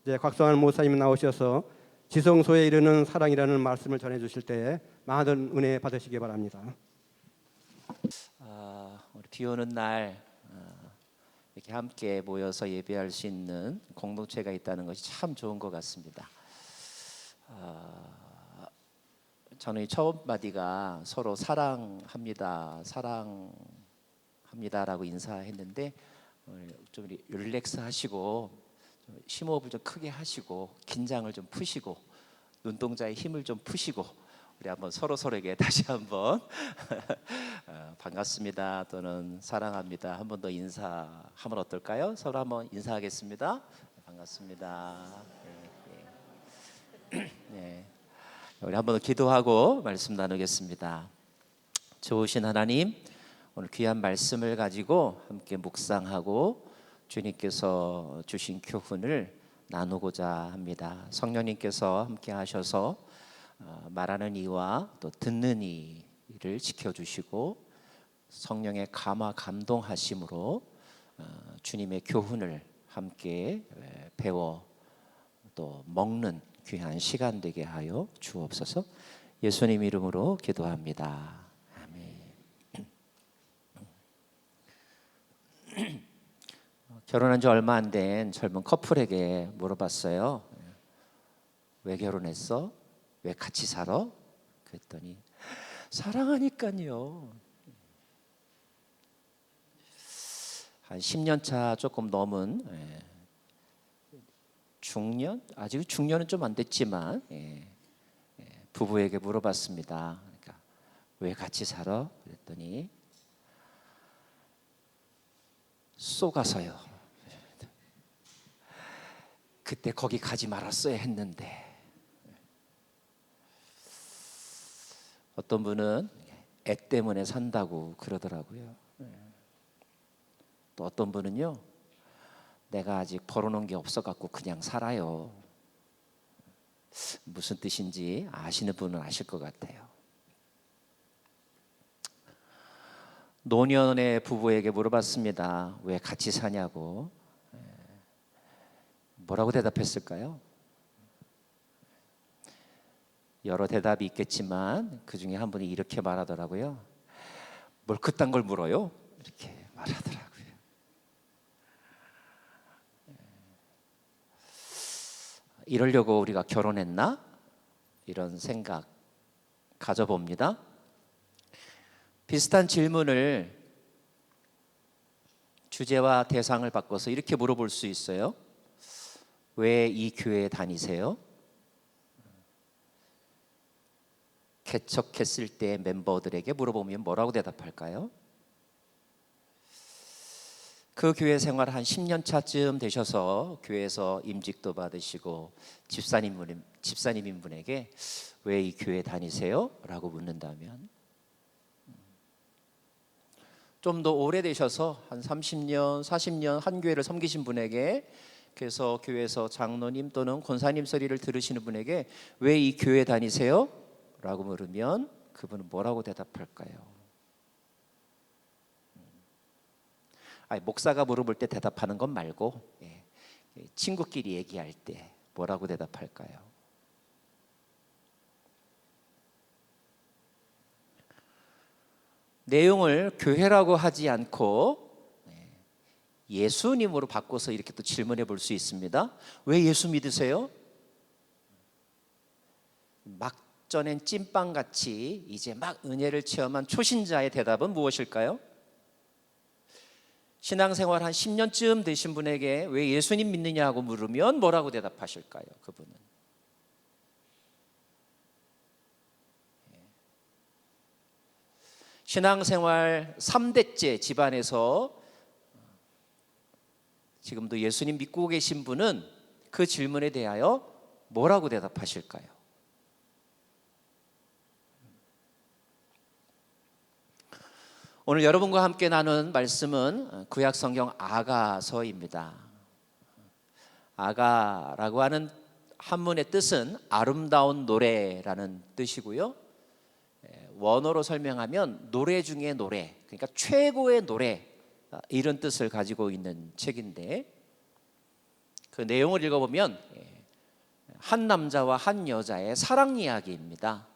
이제 곽성환 목사님 나오셔서 지성소에 이르는 사랑이라는 말씀을 전해주실 때에 많은 은혜 받으시기 바랍니다. 우리 비오는 날 이렇게 함께 모여서 예배할 수 있는 공동체가 있다는 것이 참 좋은 것 같습니다. 저는 이 첫 마디가 서로 사랑합니다, 사랑합니다라고 인사했는데 좀 릴렉스 하시고 심호흡을 좀 크게 하시고 긴장을 좀 푸시고 눈동자의 힘을 좀 푸시고 우리 한번 서로에게 다시 한번 반갑습니다 또는 사랑합니다 한 번 더 인사하면 어떨까요? 서로 한번 인사하겠습니다. 반갑습니다. 네. 우리 한번 더 기도하고 말씀 나누겠습니다. 좋으신 하나님, 오늘 귀한 말씀을 가지고 함께 묵상하고 주님께서 주신 교훈을 나누고자 합니다. 성령님께서 함께 하셔서 말하는 이와 또 듣는 이를 지켜주시고 성령의 감화 감동하심으로 주님의 교훈을 함께 배워 또 먹는 귀한 시간 되게 하여 주옵소서. 예수님 이름으로 기도합니다. 아멘. 결혼한 지 얼마 안 된 젊은 커플에게 물어봤어요. 왜 결혼했어? 왜 같이 살아? 그랬더니 사랑하니까요. 한 10년 차 조금 넘은 중년? 아직 중년은 좀 안 됐지만 부부에게 물어봤습니다. 그러니까 왜 같이 살아? 그랬더니 쏘가서요. 그때 거기 가지 말았어야 했는데. 어떤 분은 애 때문에 산다고 그러더라고요. 또 어떤 분은요, 내가 아직 벌어놓은 게 없어갖고 그냥 살아요. 무슨 뜻인지 아시는 분은 아실 것 같아요. 노년의 부부에게 물어봤습니다. 왜 같이 사냐고. 뭐라고 대답했을까요? 여러 대답이 있겠지만 그 중에 한 분이 이렇게 말하더라고요. 뭘 그딴 걸 물어요? 이렇게 말하더라고요. 이러려고 우리가 결혼했나? 이런 생각 가져봅니다. 비슷한 질문을 주제와 대상을 바꿔서 이렇게 물어볼 수 있어요. 왜 이 교회에 다니세요? 개척했을 때 멤버들에게 물어보면 뭐라고 대답할까요? 그 교회 생활 한 10년 차쯤 되셔서 교회에서 임직도 받으시고 집사님인 분에게 왜 이 교회 다니세요? 라고 묻는다면 좀 더 오래되셔서 한 30년, 40년 한 교회를 섬기신 분에게 그래서 교회에서 장로님 또는 권사님 소리를 들으시는 분에게 왜 이 교회 다니세요? 라고 물으면 그분은 뭐라고 대답할까요? 목사가 물어볼 때 대답하는 것 말고 친구끼리 얘기할 때 뭐라고 대답할까요? 내용을 교회라고 하지 않고 예수님으로 바꿔서 이렇게 또 질문해 볼 수 있습니다. 왜 예수 믿으세요? 막 전엔 찐빵같이 이제 막 은혜를 체험한 초신자의 대답은 무엇일까요? 신앙생활 한 10년쯤 되신 분에게 왜 예수님 믿느냐고 물으면 뭐라고 대답하실까요? 그분은 신앙생활 3대째 집안에서 지금도 예수님 믿고 계신 분은 그 질문에 대하여 뭐라고 대답하실까요? 오늘 여러분과 함께 나눈 말씀은 구약 성경 아가서입니다. 아가라고 하는 한문의 뜻은 아름다운 노래라는 뜻이고요. 원어로 설명하면 노래 중에 노래, 그러니까 최고의 노래, 이런 뜻을 가지고 있는 책인데 그 내용을 읽어보면 한 남자와 한 여자의 사랑 이야기입니다.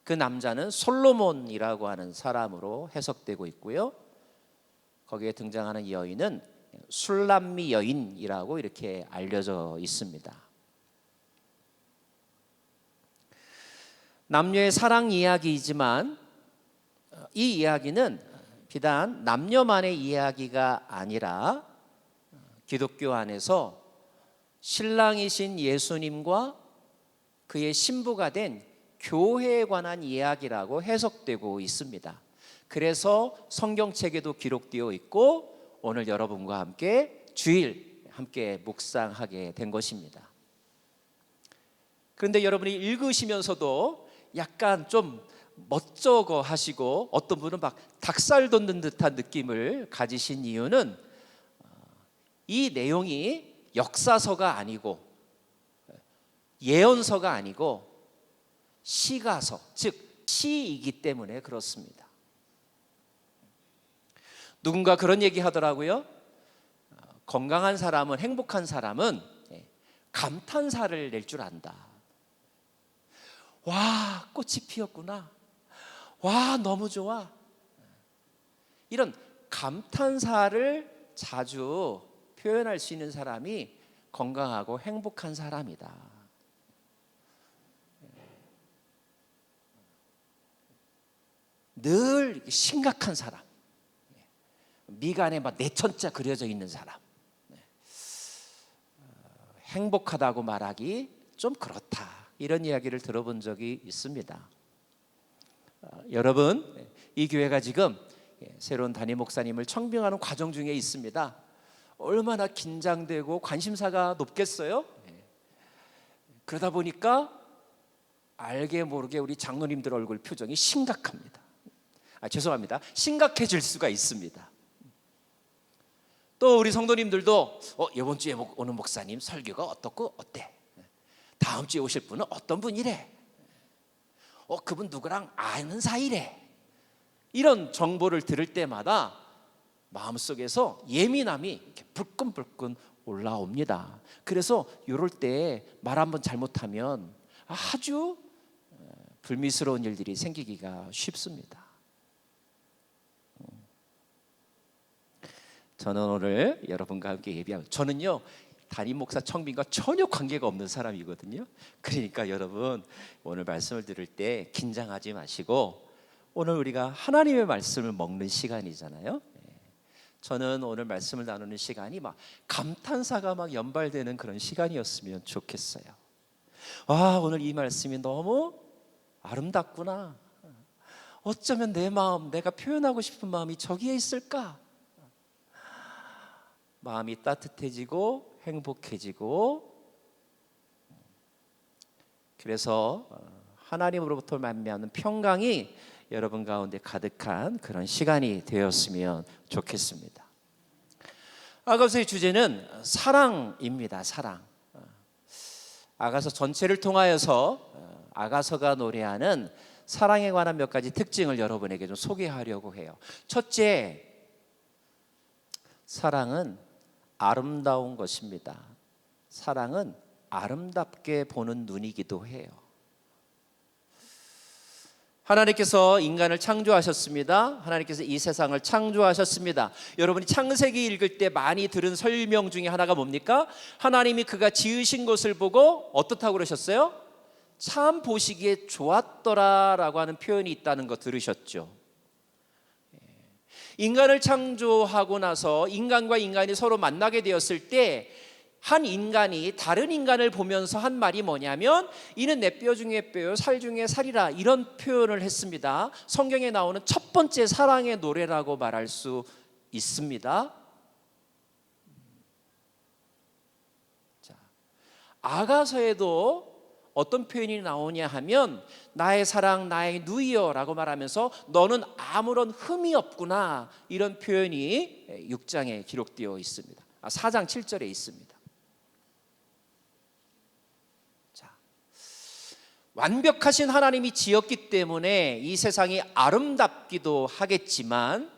그 남자는 솔로몬이라고 하는 사람으로 해석되고 있고요. 거기에 등장하는 여인은 술람미 여인이라고 이렇게 알려져 있습니다. 남녀의 사랑 이야기이지만 이 이야기는 비단 남녀만의 이야기가 아니라 기독교 안에서 신랑이신 예수님과 그의 신부가 된 교회에 관한 이야기라고 해석되고 있습니다. 그래서 성경책에도 기록되어 있고 오늘 여러분과 함께 주일 함께 묵상하게 된 것입니다. 그런데 여러분이 읽으시면서도 약간 좀 멋쩍어 하시고 어떤 분은 막 닭살 돋는 듯한 느낌을 가지신 이유는 이 내용이 역사서가 아니고 예언서가 아니고 시가서, 즉 시이기 때문에 그렇습니다. 누군가 그런 얘기 하더라고요. 건강한 사람은, 행복한 사람은 감탄사를 낼 줄 안다. 와, 꽃이 피었구나. 와, 너무 좋아. 이런 감탄사를 자주 표현할 수 있는 사람이 건강하고 행복한 사람이다. 늘 심각한 사람, 미간에 막 내천자 그려져 있는 사람, 행복하다고 말하기 좀 그렇다, 이런 이야기를 들어본 적이 있습니다. 여러분, 이 교회가 지금 새로운 담임 목사님을 청빙하는 과정 중에 있습니다. 얼마나 긴장되고 관심사가 높겠어요? 그러다 보니까 알게 모르게 우리 장로님들 얼굴 표정이 심각합니다. 죄송합니다. 심각해질 수가 있습니다. 또 우리 성도님들도 이번 주에 오는 목사님 설교가 어떻고 어때? 다음 주에 오실 분은 어떤 분이래? 그분 누구랑 아는 사이래? 이런 정보를 들을 때마다 마음속에서 예민함이 이렇게 불끈불끈 올라옵니다. 그래서 이럴 때 말 한번 잘못하면 아주 불미스러운 일들이 생기기가 쉽습니다. 저는 오늘 여러분과 함께 예비하고, 저는요 담임 목사 청빙과 전혀 관계가 없는 사람이거든요. 그러니까 여러분, 오늘 말씀을 들을 때 긴장하지 마시고, 오늘 우리가 하나님의 말씀을 먹는 시간이잖아요. 저는 오늘 말씀을 나누는 시간이 막 감탄사가 막 연발되는 그런 시간이었으면 좋겠어요. 와, 오늘 이 말씀이 너무 아름답구나. 어쩌면 내 마음, 내가 표현하고 싶은 마음이 저기에 있을까? 마음이 따뜻해지고 행복해지고, 그래서 하나님으로부터 만미하는 평강이 여러분 가운데 가득한 그런 시간이 되었으면 좋겠습니다. 아가서의 주제는 사랑입니다. 사랑. 아가서 전체를 통하여서 아가서가 노래하는 사랑에 관한 몇 가지 특징을 여러분에게 좀 소개하려고 해요. 첫째, 사랑은 아름다운 것입니다. 사랑은 아름답게 보는 눈이기도 해요. 하나님께서 인간을 창조하셨습니다. 하나님께서 이 세상을 창조하셨습니다. 여러분이 창세기 읽을 때 많이 들은 설명 중에 하나가 뭡니까? 하나님이 그가 지으신 것을 보고 어떻다고 그러셨어요? 참 보시기에 좋았더라라고 하는 표현이 있다는 거 들으셨죠? 인간을 창조하고 나서 인간과 인간이 서로 만나게 되었을 때 한 인간이 다른 인간을 보면서 한 말이 뭐냐면, 이는 내 뼈 중에 뼈요 살 중에 살이라, 이런 표현을 했습니다. 성경에 나오는 첫 번째 사랑의 노래라고 말할 수 있습니다. 자, 아가서에도 어떤 표현이 나오냐 하면, 나의 사랑 나의 누이여 라고 말하면서 너는 아무런 흠이 없구나, 이런 표현이 6장에 기록되어 있습니다. 4장 7절에 있습니다. 자, 완벽하신 하나님이 지었기 때문에 이 세상이 아름답기도 하겠지만,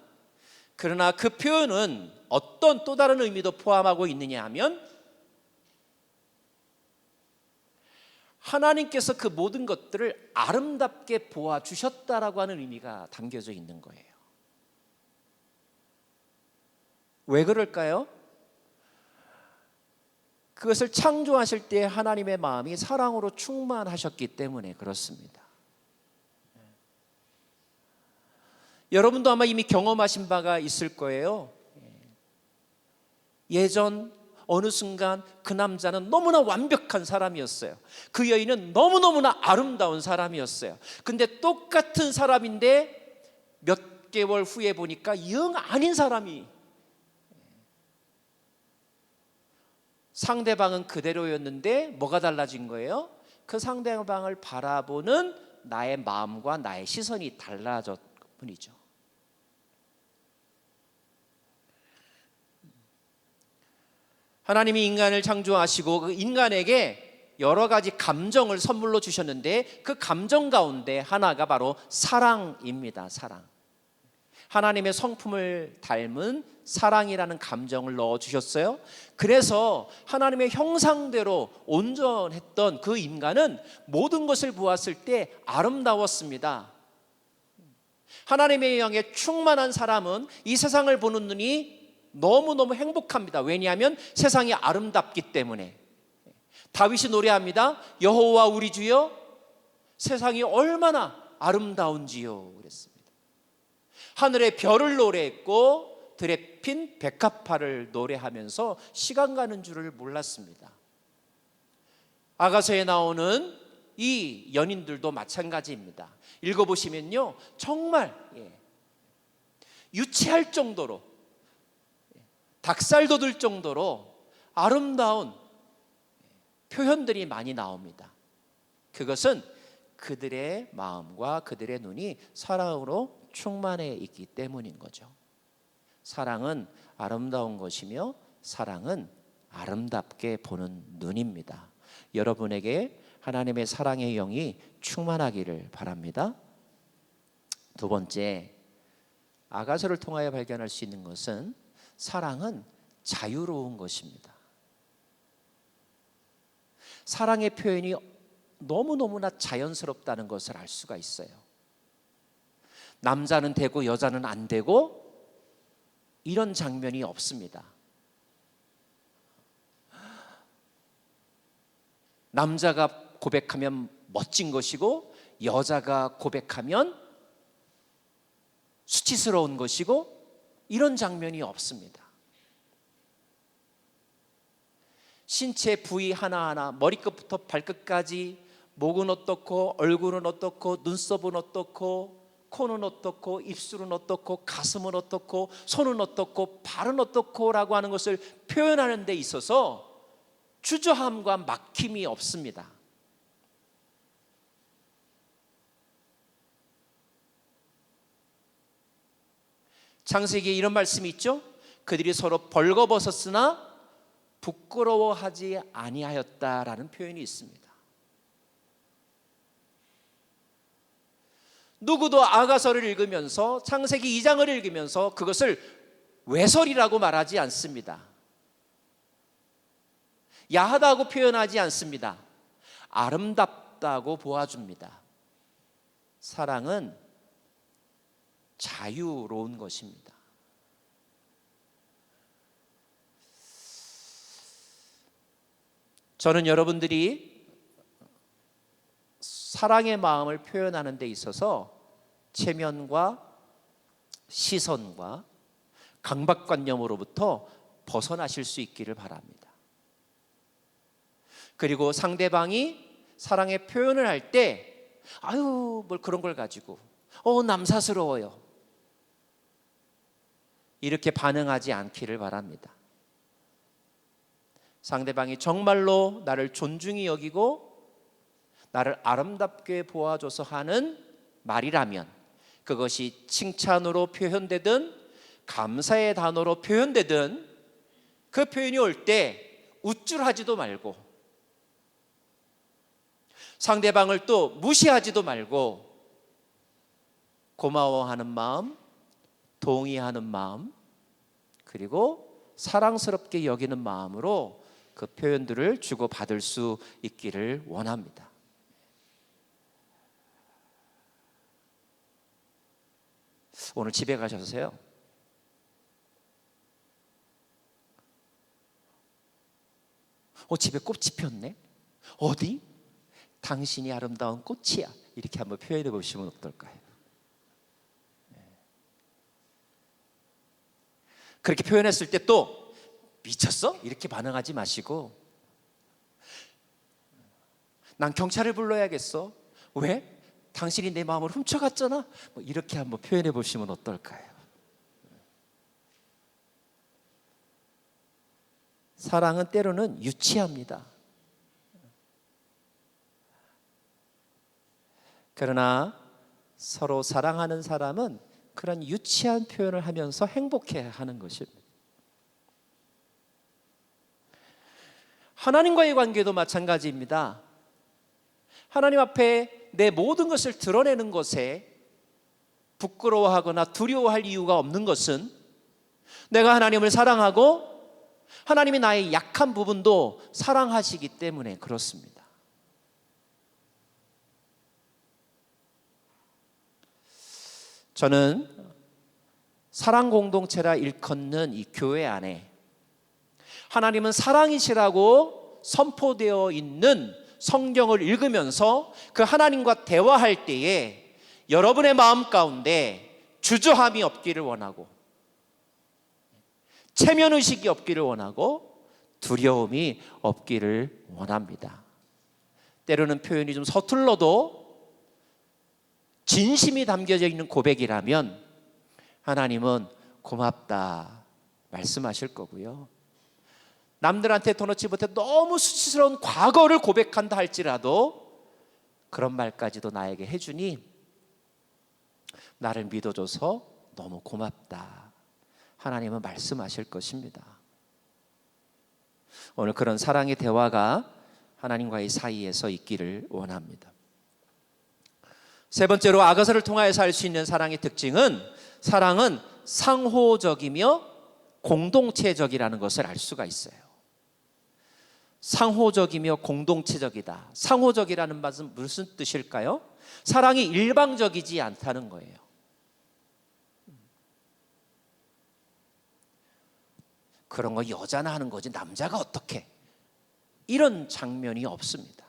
그러나 그 표현은 어떤 또 다른 의미도 포함하고 있느냐 하면, 하나님께서 그 모든 것들을 아름답게 보아주셨다라고 하는 의미가 담겨져 있는 거예요. 왜 그럴까요? 그것을 창조하실 때 하나님의 마음이 사랑으로 충만하셨기 때문에 그렇습니다. 여러분도 아마 이미 경험하신 바가 있을 거예요. 예전 어느 순간 그 남자는 너무나 완벽한 사람이었어요. 그 여인은 너무너무나 아름다운 사람이었어요. 근데 똑같은 사람인데 몇 개월 후에 보니까 영 아닌 사람이, 상대방은 그대로였는데 뭐가 달라진 거예요? 그 상대방을 바라보는 나의 마음과 나의 시선이 달라졌을 뿐이죠. 하나님이 인간을 창조하시고 그 인간에게 여러 가지 감정을 선물로 주셨는데 그 감정 가운데 하나가 바로 사랑입니다. 사랑. 하나님의 성품을 닮은 사랑이라는 감정을 넣어주셨어요. 그래서 하나님의 형상대로 온전했던 그 인간은 모든 것을 보았을 때 아름다웠습니다. 하나님의 영에 충만한 사람은 이 세상을 보는 눈이 너무너무 행복합니다. 왜냐하면 세상이 아름답기 때문에. 다윗이 노래합니다. 여호와 우리 주여 세상이 얼마나 아름다운지요 그랬습니다. 하늘의 별을 노래했고 들에 핀 백합화를 노래하면서 시간 가는 줄을 몰랐습니다. 아가서에 나오는 이 연인들도 마찬가지입니다. 읽어보시면요 정말 유치할 정도로, 닭살 돋을 정도로 아름다운 표현들이 많이 나옵니다. 그것은 그들의 마음과 그들의 눈이 사랑으로 충만해 있기 때문인 거죠. 사랑은 아름다운 것이며 사랑은 아름답게 보는 눈입니다. 여러분에게 하나님의 사랑의 영이 충만하기를 바랍니다. 두 번째, 아가서를 통하여 발견할 수 있는 것은 사랑은 자유로운 것입니다. 사랑의 표현이 너무너무나 자연스럽다는 것을 알 수가 있어요. 남자는 되고 여자는 안 되고 이런 장면이 없습니다. 남자가 고백하면 멋진 것이고 여자가 고백하면 수치스러운 것이고 이런 장면이 없습니다. 신체 부위 하나하나 머리끝부터 발끝까지 목은 어떻고 얼굴은 어떻고 눈썹은 어떻고 코는 어떻고 입술은 어떻고 가슴은 어떻고 손은 어떻고 발은 어떻고 라고 하는 것을 표현하는 데 있어서 주저함과 막힘이 없습니다. 창세기에 이런 말씀이 있죠. 그들이 서로 벌거벗었으나 부끄러워하지 아니하였다라는 표현이 있습니다. 누구도 아가서를 읽으면서 창세기 2장을 읽으면서 그것을 외설이라고 말하지 않습니다. 야하다고 표현하지 않습니다. 아름답다고 보아줍니다. 사랑은 자유로운 것입니다. 저는 여러분들이 사랑의 마음을 표현하는 데 있어서 체면과 시선과 강박관념으로부터 벗어나실 수 있기를 바랍니다. 그리고 상대방이 사랑의 표현을 할 때 아유 뭘 그런 걸 가지고 남사스러워요 이렇게 반응하지 않기를 바랍니다. 상대방이 정말로 나를 존중히 여기고 나를 아름답게 보아줘서 하는 말이라면 그것이 칭찬으로 표현되든 감사의 단어로 표현되든 그 표현이 올 때 우쭐하지도 말고 상대방을 또 무시하지도 말고 고마워하는 마음, 동의하는 마음, 그리고 사랑스럽게 여기는 마음으로 그 표현들을 주고받을 수 있기를 원합니다. 오늘 집에 가셔서요, 집에 꽃이 피었네. 어디? 당신이 아름다운 꽃이야. 이렇게 한번 표현해 보시면 어떨까요? 그렇게 표현했을 때 또 미쳤어? 이렇게 반응하지 마시고, 난 경찰을 불러야겠어. 왜? 당신이 내 마음을 훔쳐갔잖아. 뭐 이렇게 한번 표현해 보시면 어떨까요? 사랑은 때로는 유치합니다. 그러나 서로 사랑하는 사람은 그런 유치한 표현을 하면서 행복해 하는 것입니다. 하나님과의 관계도 마찬가지입니다. 하나님 앞에 내 모든 것을 드러내는 것에 부끄러워하거나 두려워할 이유가 없는 것은, 내가 하나님을 사랑하고 하나님이 나의 약한 부분도 사랑하시기 때문에 그렇습니다. 저는 사랑 공동체라 일컫는 이 교회 안에 하나님은 사랑이시라고 선포되어 있는 성경을 읽으면서 그 하나님과 대화할 때에 여러분의 마음 가운데 주저함이 없기를 원하고, 체면의식이 없기를 원하고, 두려움이 없기를 원합니다. 때로는 표현이 좀 서툴러도 진심이 담겨져 있는 고백이라면 하나님은 고맙다 말씀하실 거고요. 남들한테 터놓지 못해 너무 수치스러운 과거를 고백한다 할지라도 그런 말까지도 나에게 해주니 나를 믿어줘서 너무 고맙다, 하나님은 말씀하실 것입니다. 오늘 그런 사랑의 대화가 하나님과의 사이에서 있기를 원합니다. 세 번째로 아가서를 통하여서 알 수 있는 사랑의 특징은, 사랑은 상호적이며 공동체적이라는 것을 알 수가 있어요. 상호적이며 공동체적이다. 상호적이라는 말은 무슨 뜻일까요? 사랑이 일방적이지 않다는 거예요. 그런 거 여자나 하는 거지 남자가 어떻게, 이런 장면이 없습니다.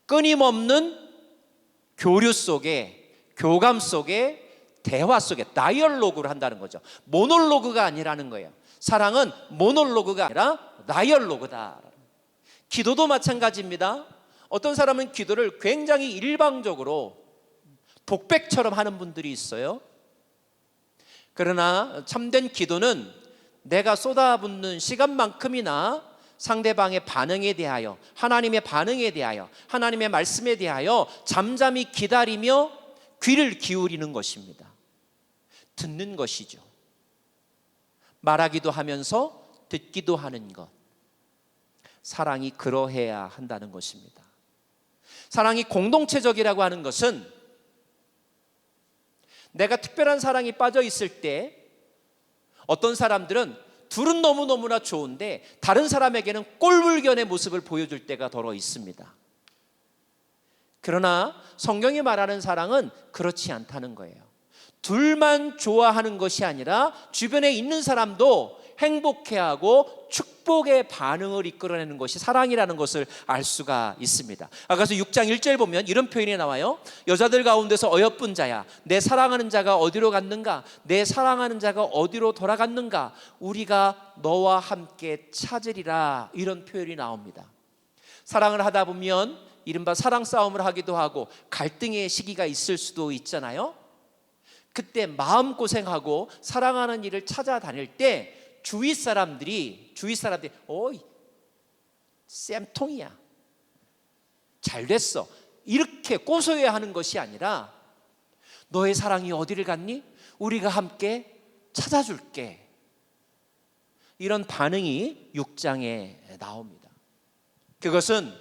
끊임없는 교류 속에, 교감 속에, 대화 속에 다이얼로그를 한다는 거죠. 모놀로그가 아니라는 거예요. 사랑은 모놀로그가 아니라 다이얼로그다. 기도도 마찬가지입니다. 어떤 사람은 기도를 굉장히 일방적으로 독백처럼 하는 분들이 있어요. 그러나 참된 기도는 내가 쏟아붓는 시간만큼이나 상대방의 반응에 대하여, 하나님의 반응에 대하여, 하나님의 말씀에 대하여 잠잠히 기다리며 귀를 기울이는 것입니다. 듣는 것이죠. 말하기도 하면서 듣기도 하는 것. 사랑이 그러해야 한다는 것입니다. 사랑이 공동체적이라고 하는 것은, 내가 특별한 사랑이 빠져 있을 때 어떤 사람들은 둘은 너무너무나 좋은데 다른 사람에게는 꼴불견의 모습을 보여줄 때가 더러 있습니다. 그러나 성경이 말하는 사랑은 그렇지 않다는 거예요. 둘만 좋아하는 것이 아니라 주변에 있는 사람도 행복해하고 축복의 반응을 이끌어내는 것이 사랑이라는 것을 알 수가 있습니다. 아가서 6장 1절 보면 이런 표현이 나와요. 여자들 가운데서 어여쁜 자야, 내 사랑하는 자가 어디로 갔는가? 내 사랑하는 자가 어디로 돌아갔는가? 우리가 너와 함께 찾으리라. 이런 표현이 나옵니다. 사랑을 하다 보면 이른바 사랑 싸움을 하기도 하고 갈등의 시기가 있을 수도 있잖아요. 그때 마음고생하고 사랑하는 일을 찾아다닐 때 주위 사람들이 어이 쌤통이야, 잘 됐어, 이렇게 꼬소해하는 것이 아니라 너의 사랑이 어디를 갔니? 우리가 함께 찾아줄게. 이런 반응이 6장에 나옵니다. 그것은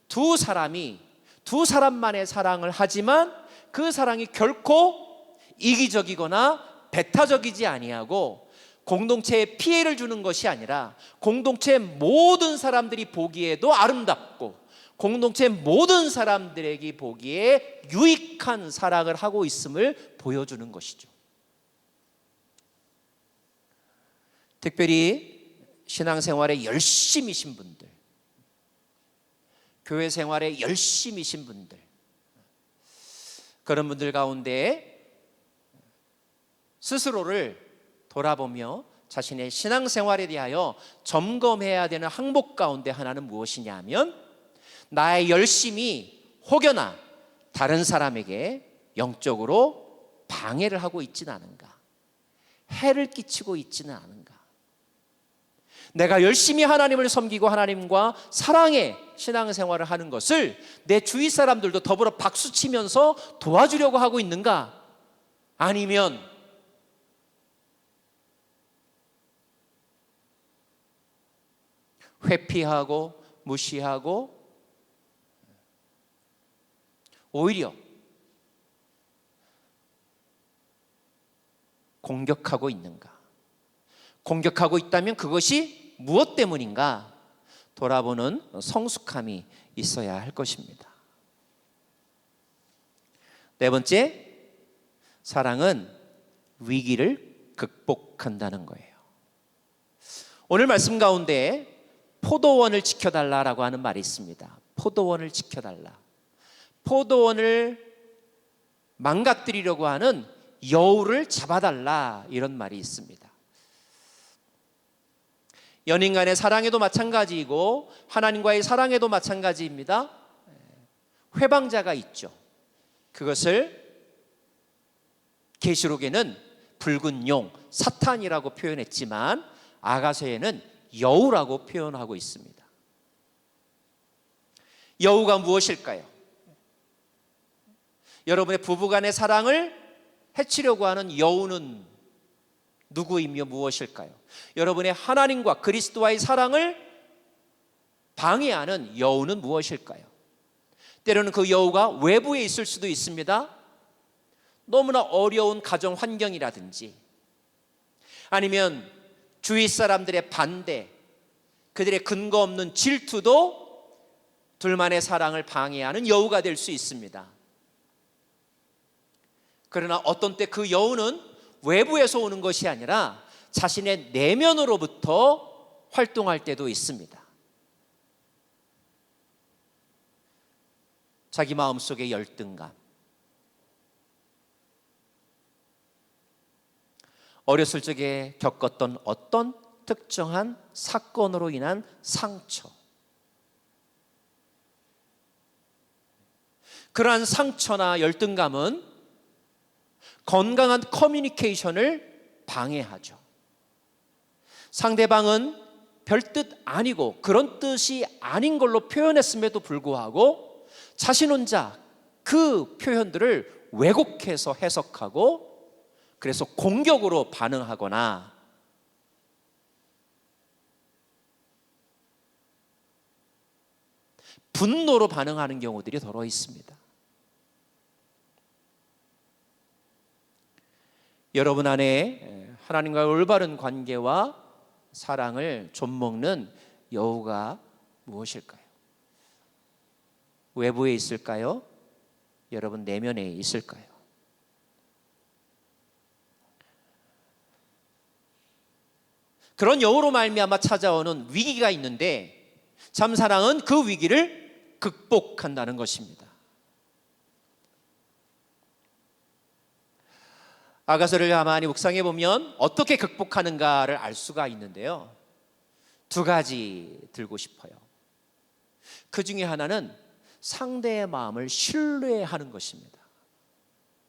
두 사람만의 사랑을 하지만 그 사랑이 결코 이기적이거나 배타적이지 아니하고 공동체에 피해를 주는 것이 아니라 공동체의 모든 사람들이 보기에도 아름답고 공동체 모든 사람들에게 보기에 유익한 사랑을 하고 있음을 보여주는 것이죠. 특별히 신앙생활에 열심이신 분들, 교회 생활에 열심이신 분들, 그런 분들 가운데 스스로를 돌아보며 자신의 신앙생활에 대하여 점검해야 되는 항목 가운데 하나는 무엇이냐 하면, 나의 열심이 혹여나 다른 사람에게 영적으로 방해를 하고 있지는 않은가, 해를 끼치고 있지는 않은가, 내가 열심히 하나님을 섬기고 하나님과 사랑의 신앙생활을 하는 것을 내 주위 사람들도 더불어 박수치면서 도와주려고 하고 있는가, 아니면 회피하고 무시하고 오히려 공격하고 있는가? 공격하고 있다면 그것이 무엇 때문인가? 돌아보는 성숙함이 있어야 할 것입니다. 네 번째, 사랑은 위기를 극복한다는 거예요. 오늘 말씀 가운데 포도원을 지켜달라라고 하는 말이 있습니다. 포도원을 지켜달라. 포도원을 망가뜨리려고 하는 여우를 잡아달라, 이런 말이 있습니다. 연인 간의 사랑에도 마찬가지이고 하나님과의 사랑에도 마찬가지입니다. 회방자가 있죠. 그것을 계시록에는 붉은 용, 사탄이라고 표현했지만 아가서에는 여우라고 표현하고 있습니다. 여우가 무엇일까요? 여러분의 부부간의 사랑을 해치려고 하는 여우는 누구이며 무엇일까요? 여러분의 하나님과 그리스도와의 사랑을 방해하는 여우는 무엇일까요? 때로는 그 여우가 외부에 있을 수도 있습니다. 너무나 어려운 가정 환경이라든지, 아니면 주위 사람들의 반대, 그들의 근거 없는 질투도 둘만의 사랑을 방해하는 여우가 될 수 있습니다. 그러나 어떤 때 그 여우는 외부에서 오는 것이 아니라 자신의 내면으로부터 활동할 때도 있습니다. 자기 마음속의 열등감, 어렸을 적에 겪었던 어떤 특정한 사건으로 인한 상처, 그러한 상처나 열등감은 건강한 커뮤니케이션을 방해하죠. 상대방은 별뜻 아니고 그런 뜻이 아닌 걸로 표현했음에도 불구하고 자신 혼자 그 표현들을 왜곡해서 해석하고, 그래서 공격으로 반응하거나 분노로 반응하는 경우들이 더러 있습니다. 여러분 안에 하나님과의 올바른 관계와 사랑을 좀먹는 여우가 무엇일까요? 외부에 있을까요? 여러분 내면에 있을까요? 그런 여우로 말미암아 찾아오는 위기가 있는데 참 사랑은 그 위기를 극복한다는 것입니다. 아가서를 가만히 묵상해 보면 어떻게 극복하는가를 알 수가 있는데요, 두 가지 들고 싶어요. 그 중에 하나는 상대의 마음을 신뢰하는 것입니다.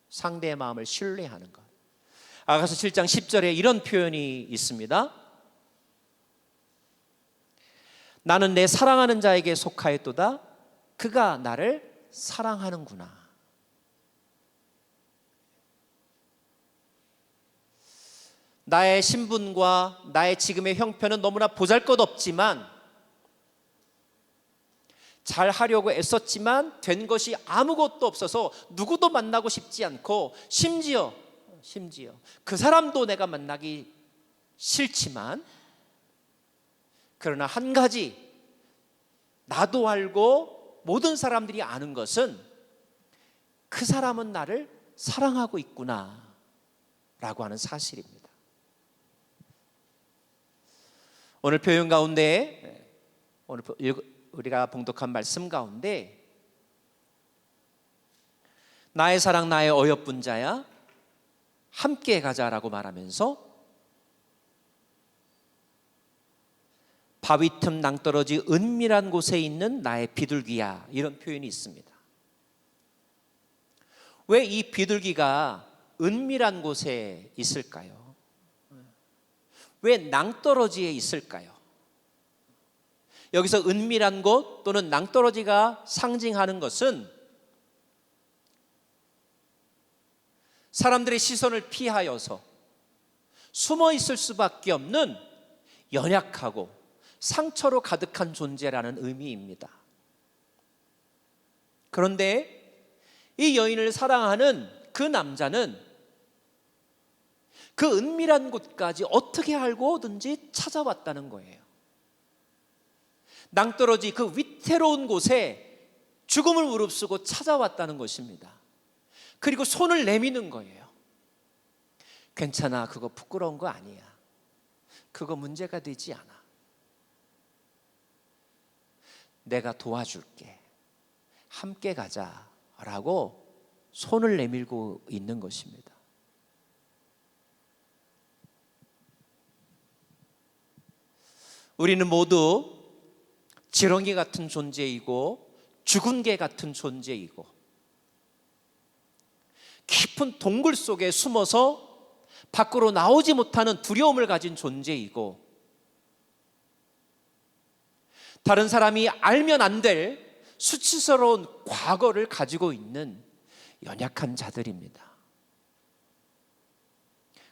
상대의 마음을 신뢰하는 것. 아가서 7장 10절에 이런 표현이 있습니다. 나는 내 사랑하는 자에게 속하였도다. 그가 나를 사랑하는구나. 나의 신분과 나의 지금의 형편은 너무나 보잘것없지만, 잘 하려고 애썼지만 된 것이 아무것도 없어서 누구도 만나고 싶지 않고, 심지어 그 사람도 내가 만나기 싫지만, 그러나 한 가지 나도 알고 모든 사람들이 아는 것은 그 사람은 나를 사랑하고 있구나 라고 하는 사실입니다. 오늘 표현 가운데, 오늘 우리가 봉독한 말씀 가운데 나의 사랑 나의 어여쁜 자야 함께 가자라고 말하면서 바위 틈 낭떠러지 은밀한 곳에 있는 나의 비둘기야, 이런 표현이 있습니다. 왜 이 비둘기가 은밀한 곳에 있을까요? 왜 낭떠러지에 있을까요? 여기서 은밀한 곳 또는 낭떠러지가 상징하는 것은 사람들의 시선을 피하여서 숨어 있을 수밖에 없는 연약하고 상처로 가득한 존재라는 의미입니다. 그런데 이 여인을 사랑하는 그 남자는 그 은밀한 곳까지 어떻게 알고든지 찾아왔다는 거예요. 낭떠러지 그 위태로운 곳에 죽음을 무릅쓰고 찾아왔다는 것입니다. 그리고 손을 내미는 거예요. 괜찮아, 그거 부끄러운 거 아니야. 그거 문제가 되지 않아. 내가 도와줄게. 함께 가자라고 손을 내밀고 있는 것입니다. 우리는 모두 지렁이 같은 존재이고 죽은 개 같은 존재이고 깊은 동굴 속에 숨어서 밖으로 나오지 못하는 두려움을 가진 존재이고 다른 사람이 알면 안 될 수치스러운 과거를 가지고 있는 연약한 자들입니다.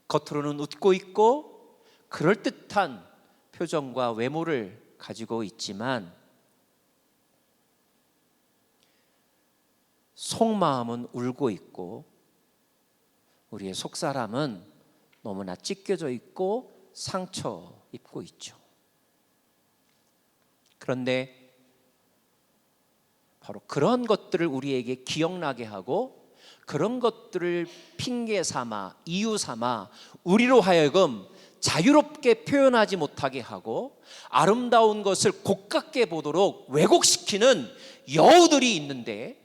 겉으로는 웃고 있고 그럴듯한 표정과 외모를 가지고 있지만 속마음은 울고 있고 우리의 속사람은 너무나 찢겨져 있고 상처 입고 있죠. 그런데 바로 그런 것들을 우리에게 기억나게 하고 그런 것들을 핑계 삼아 이유 삼아 우리로 하여금 자유롭게 표현하지 못하게 하고 아름다운 것을 고깝게 보도록 왜곡시키는 여우들이 있는데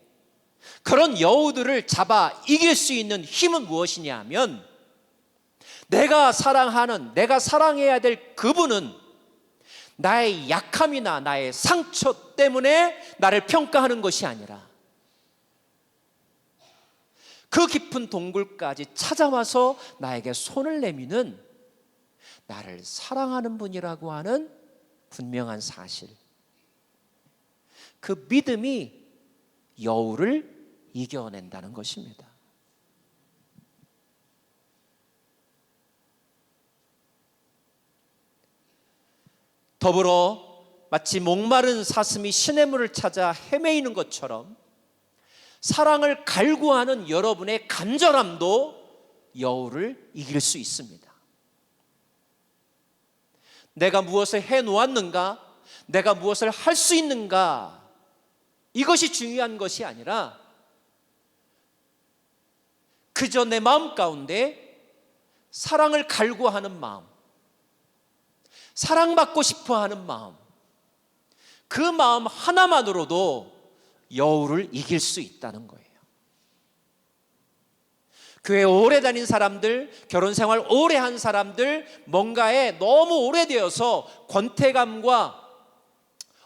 그런 여우들을 잡아 이길 수 있는 힘은 무엇이냐 하면 내가 사랑하는, 내가 사랑해야 될 그분은 나의 약함이나 나의 상처 때문에 나를 평가하는 것이 아니라 그 깊은 동굴까지 찾아와서 나에게 손을 내미는 나를 사랑하는 분이라고 하는 분명한 사실, 그 믿음이 여우를 이겨낸다는 것입니다. 더불어 마치 목마른 사슴이 시냇물을 찾아 헤매이는 것처럼 사랑을 갈구하는 여러분의 간절함도 여우를 이길 수 있습니다. 내가 무엇을 해놓았는가? 내가 무엇을 할 수 있는가? 이것이 중요한 것이 아니라 그저 내 마음 가운데 사랑을 갈구하는 마음, 사랑받고 싶어하는 마음, 그 마음 하나만으로도 여우를 이길 수 있다는 거예요. 교회 오래 다닌 사람들, 결혼 생활 오래 한 사람들, 뭔가에 너무 오래되어서 권태감과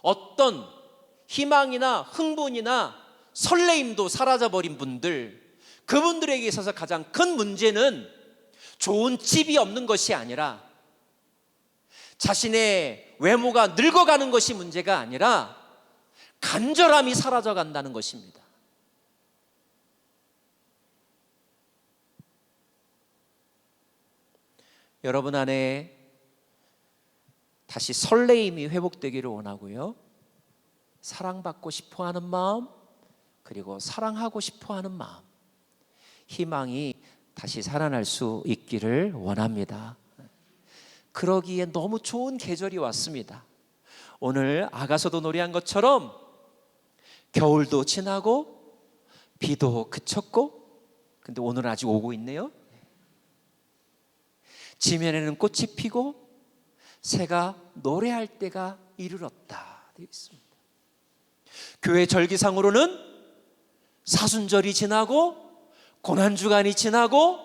어떤 희망이나 흥분이나 설레임도 사라져버린 분들, 그분들에게 있어서 가장 큰 문제는 좋은 집이 없는 것이 아니라 자신의 외모가 늙어가는 것이 문제가 아니라 간절함이 사라져간다는 것입니다. 여러분 안에 다시 설레임이 회복되기를 원하고요, 사랑받고 싶어하는 마음, 그리고 사랑하고 싶어하는 마음, 희망이 다시 살아날 수 있기를 원합니다. 그러기에 너무 좋은 계절이 왔습니다. 오늘 아가서도 노래한 것처럼 겨울도 지나고 비도 그쳤고, 근데 오늘은 아직 오고 있네요. 지면에는 꽃이 피고 새가 노래할 때가 이르렀다 되어 있습니다. 교회 절기상으로는 사순절이 지나고 고난주간이 지나고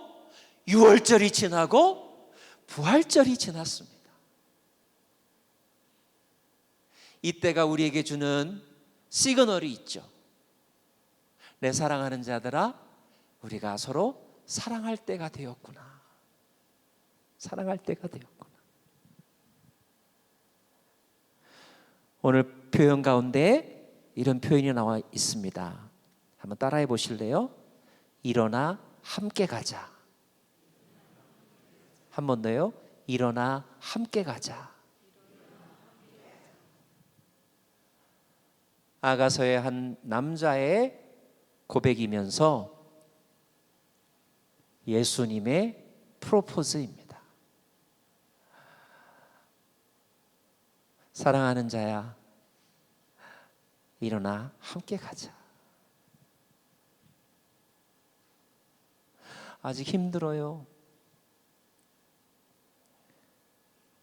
유월절이 지나고 부활절이 지났습니다. 이때가 우리에게 주는 시그널이 있죠. 내 사랑하는 자들아, 우리가 서로 사랑할 때가 되었구나. 사랑할 때가 되었구나. 오늘 표현 가운데 이런 표현이 나와 있습니다. 한번 따라해 보실래요? 일어나 함께 가자. 한 번 더요. 일어나 함께 가자. 아가서의 한 남자의 고백이면서 예수님의 프로포즈입니다. 사랑하는 자야, 일어나 함께 가자. 아직 힘들어요.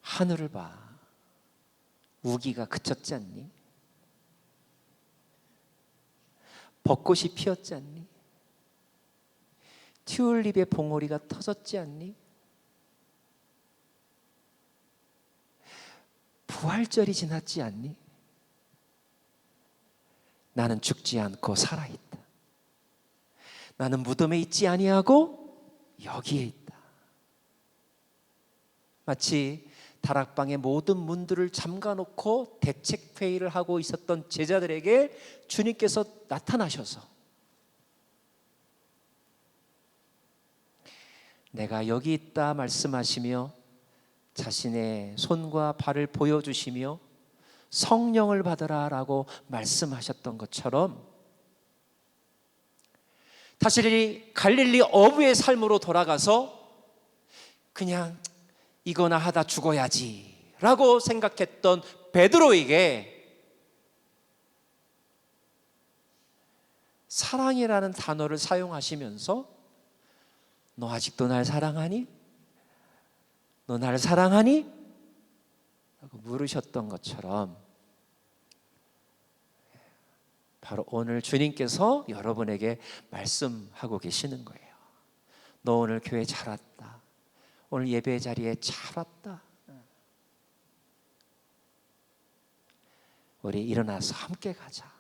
하늘을 봐. 우기가 그쳤지 않니? 벚꽃이 피었지 않니? 튤립의 봉오리가 터졌지 않니? 부활절이 지났지 않니? 나는 죽지 않고 살아있다. 나는 무덤에 있지 아니하고 여기에 있다. 마치 다락방의 모든 문들을 잠가놓고 대책회의를 하고 있었던 제자들에게 주님께서 나타나셔서 내가 여기 있다 말씀하시며 자신의 손과 발을 보여주시며 성령을 받으라 라고 말씀하셨던 것처럼 다시 갈릴리 어부의 삶으로 돌아가서 그냥 이거나 하다 죽어야지 라고 생각했던 베드로에게 사랑이라는 단어를 사용하시면서 너 아직도 날 사랑하니? 너 나를 사랑하니? 라고 물으셨던 것처럼 바로 오늘 주님께서 여러분에게 말씀하고 계시는 거예요. 너 오늘 교회 잘 왔다. 오늘 예배 자리에 잘 왔다. 우리 일어나서 함께 가자.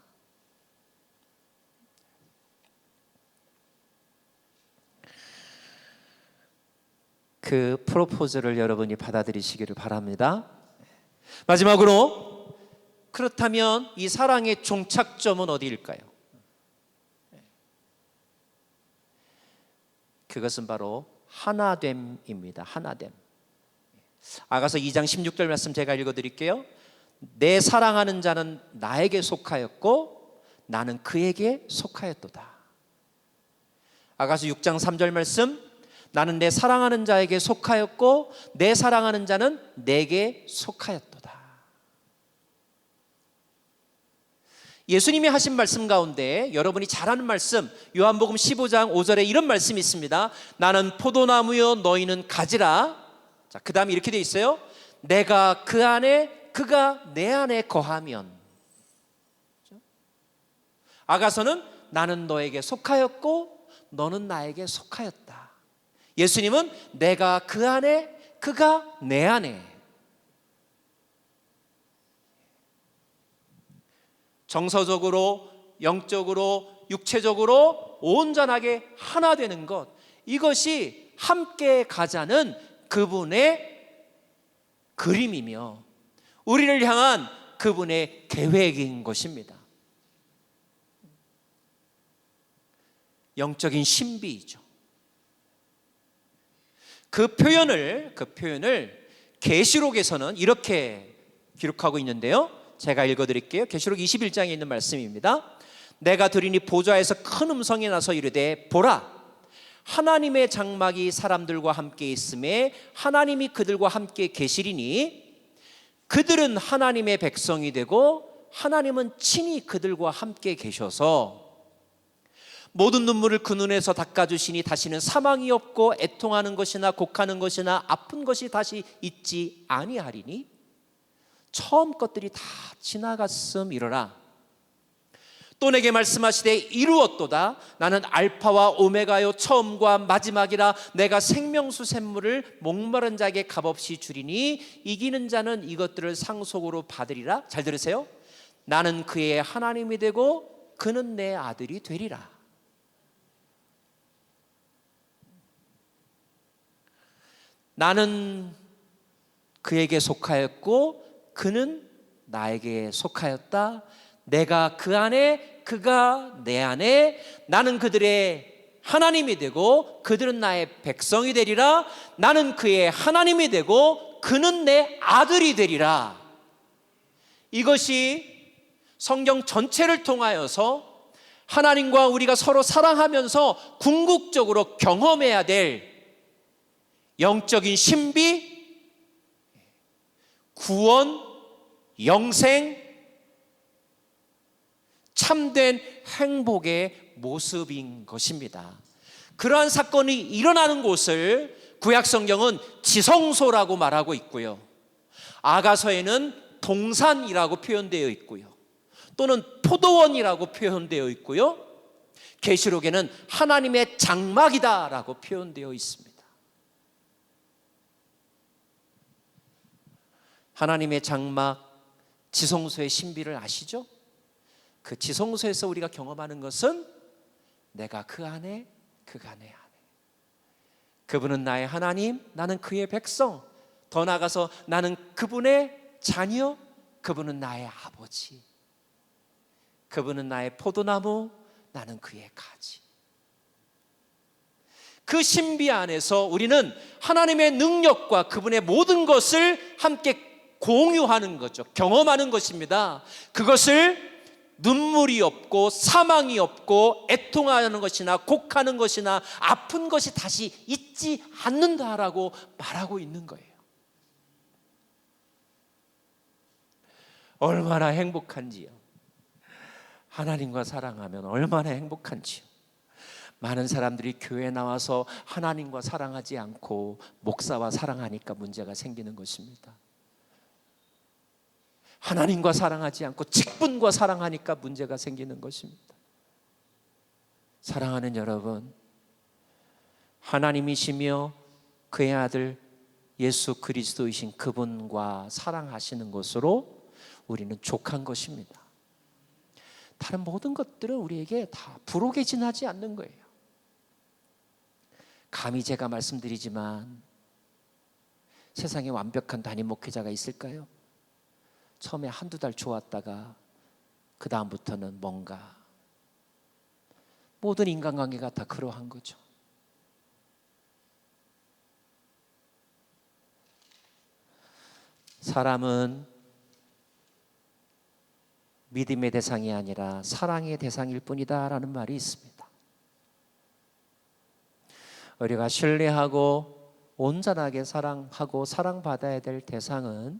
그 프로포즈를 여러분이 받아들이시기를 바랍니다. 마지막으로 그렇다면 이 사랑의 종착점은 어디일까요? 그것은 바로 하나됨입니다. 하나됨. 아가서 2장 16절 말씀 제가 읽어드릴게요. 내 사랑하는 자는 나에게 속하였고 나는 그에게 속하였도다. 아가서 6장 3절 말씀, 나는 내 사랑하는 자에게 속하였고 내 사랑하는 자는 내게 속하였도다. 예수님이 하신 말씀 가운데 여러분이 잘 아는 말씀, 요한복음 15장 5절에 이런 말씀이 있습니다. 나는 포도나무요 너희는 가지라. 자, 그 다음에 이렇게 돼 있어요. 내가 그 안에 그가 내 안에 거하면. 아가서는 나는 너에게 속하였고 너는 나에게 속하였다. 예수님은 내가 그 안에 그가 내 안에. 정서적으로, 영적으로, 육체적으로 온전하게 하나 되는 것, 이것이 함께 가자는 그분의 그림이며 우리를 향한 그분의 계획인 것입니다. 영적인 신비이죠. 그 표현을 계시록에서는 이렇게 기록하고 있는데요. 제가 읽어드릴게요. 계시록 21장에 있는 말씀입니다. 내가 들으니 보좌에서 큰 음성이 나서 이르되 보라, 하나님의 장막이 사람들과 함께 있음에 하나님이 그들과 함께 계시리니 그들은 하나님의 백성이 되고 하나님은 친히 그들과 함께 계셔서 모든 눈물을 그 눈에서 닦아주시니 다시는 사망이 없고 애통하는 것이나 곡하는 것이나 아픈 것이 다시 있지 아니하리니 처음 것들이 다 지나갔음이로라. 또 내게 말씀하시되 이루었도다. 나는 알파와 오메가요 처음과 마지막이라. 내가 생명수 샘물을 목마른 자에게 값없이 주리니 이기는 자는 이것들을 상속으로 받으리라. 잘 들으세요. 나는 그의 하나님이 되고 그는 내 아들이 되리라. 나는 그에게 속하였고 그는 나에게 속하였다. 내가 그 안에 그가 내 안에. 나는 그들의 하나님이 되고 그들은 나의 백성이 되리라. 나는 그의 하나님이 되고 그는 내 아들이 되리라. 이것이 성경 전체를 통하여서 하나님과 우리가 서로 사랑하면서 궁극적으로 경험해야 될 영적인 신비, 구원, 영생, 참된 행복의 모습인 것입니다. 그러한 사건이 일어나는 곳을 구약성경은 지성소라고 말하고 있고요, 아가서에는 동산이라고 표현되어 있고요, 또는 포도원이라고 표현되어 있고요, 계시록에는 하나님의 장막이다라고 표현되어 있습니다. 하나님의 장막, 지성소의 신비를 아시죠? 그 지성소에서 우리가 경험하는 것은 내가 그 안에 그가 내 안에. 그분은 나의 하나님, 나는 그의 백성. 더 나아가서 나는 그분의 자녀, 그분은 나의 아버지. 그분은 나의 포도나무, 나는 그의 가지. 그 신비 안에서 우리는 하나님의 능력과 그분의 모든 것을 함께 공유하는 거죠. 경험하는 것입니다. 그것을 눈물이 없고 사망이 없고 애통하는 것이나 곡하는 것이나 아픈 것이 다시 있지 않는다라고 말하고 있는 거예요. 얼마나 행복한지요. 하나님과 사랑하면 얼마나 행복한지요. 많은 사람들이 교회에 나와서 하나님과 사랑하지 않고 목사와 사랑하니까 문제가 생기는 것입니다. 하나님과 사랑하지 않고 직분과 사랑하니까 문제가 생기는 것입니다. 사랑하는 여러분, 하나님이시며 그의 아들 예수 그리스도이신 그분과 사랑하시는 것으로 우리는 족한 것입니다. 다른 모든 것들은 우리에게 다 부록에 지나지 않는 거예요. 감히 제가 말씀드리지만 세상에 완벽한 담임 목회자가 있을까요? 처음에 한두 달 좋았다가 그 다음부터는 뭔가 모든 인간관계가 다 그러한 거죠. 사람은 믿음의 대상이 아니라 사랑의 대상일 뿐이다 라는 말이 있습니다. 우리가 신뢰하고 온전하게 사랑하고 사랑받아야 될 대상은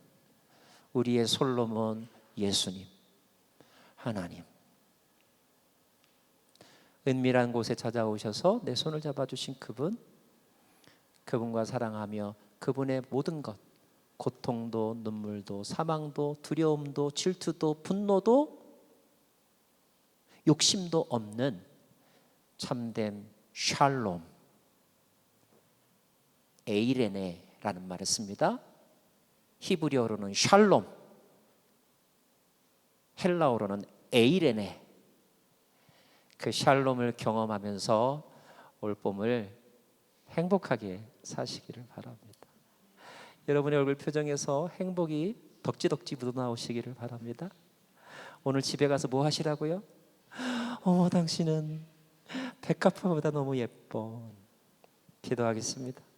우리의 솔로몬 예수님, 하나님. 은밀한 곳에 찾아오셔서 내 손을 잡아주신 그분, 그분과 사랑하며 그분의 모든 것, 고통도 눈물도 사망도 두려움도 질투도 분노도 욕심도 없는 참된 샬롬, 에이레네라는 말을 씁니다. 히브리어로는 샬롬, 헬라어로는 에이레네. 그 샬롬을 경험하면서 올봄을 행복하게 사시기를 바랍니다. 여러분의 얼굴 표정에서 행복이 덕지덕지 묻어나오시기를 바랍니다. 오늘 집에 가서 뭐 하시라고요? 어머, 당신은 백합화보다 너무 예뻐. 기도하겠습니다.